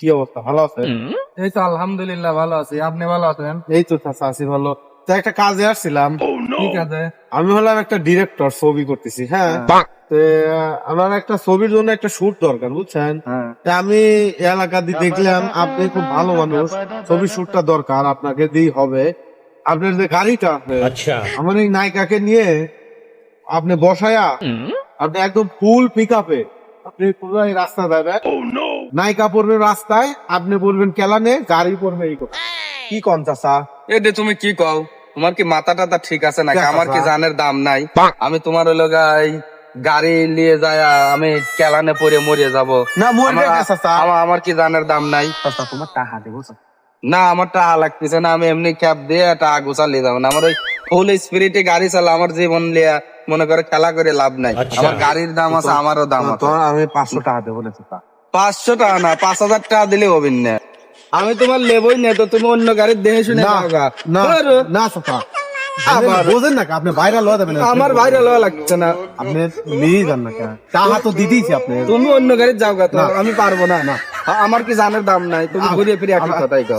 কি অবস্থা, ভালো আছেন? এই তো আলহামদুলিল্লাহ ভালো আছি। আপনি ভালো আছেন? এই তো চাচা আছি ভালো। তো একটা কাজে আসছিলাম। ঠিক আছে। আমি হলাম একটা ডিরেক্টর, ছবি করতেছি। হ্যাঁ, তো আমার একটা ছবির জন্য একটা শুট দরকার, বুঝছেন? হ্যাঁ। তা আমি এলাকা দিয়ে দেখলাম আপনি খুব ভালো মানুষ, ছবির শুটটা দরকার, আপনাকে দিয়ে হবে। আপনার যে গাড়িটা আছে, अच्छा আমার এই নায়িকাকে নিয়ে আপনি বসায়া, আপনি একদম ফুল পিক আপে আপনি পুরো এই রাস্তা যাবেন। নায়িকা পড়বে রাস্তায়, আপনি বলবেন কেলানে, গাড়ি পড়বে এই কথা। কি কন চাচা? এ দে তুমি কি কও? তোমার কি মাথা টাথা ঠিক আছে নাকি? ঠিক আছে, আমার কি স্যার। জানের দাম নাই? আমি তোমার ওই এই গাড়ি নিয়ে যায় আমি কেলানে পরে মরে যাব। না, মরবে না চাচা। আমার কি জানের দাম নাই? চাচা তোমার টাকা দেবো চাচা। না আমার টাকা লাগতেছে না, আমি এমনি ক্যাব দিয়ে টাকা গোছালিয়ে যাবো না। আমার ওই ফুল স্পিরিটে গাড়ি চালা, আমার জীবন লিয়া মনে করে খেলা করে লাভ নাই। আচ্ছা। আমার গাড়ির দাম আছে, আমারও দাম আছে। তো আমি 500 টাকা দেবো না চাচা। 500 টাকা না, 5000 টাকা দিলে হবে না। আমি তোমার লেবই না, তো তুমি অন্য গাড়ির দেখে শুনে না, যাও গা। না, ধরো। না চাচা। আবার বোঝেন না, আপনি বাইরে লওয়া যাবেন না। আমার বাইরে লওয়া লাগছে না, আপনি নিয়ে যান না কেন? টাকা তো দিতেইছি আপনি। তুমি অন্য গাড়ির যাও গা, তো না। আমি পারবো না। না। আমার কি জানের দাম নাই? তুমি ঘুরিয়ে ফিরে একই কথাই কও।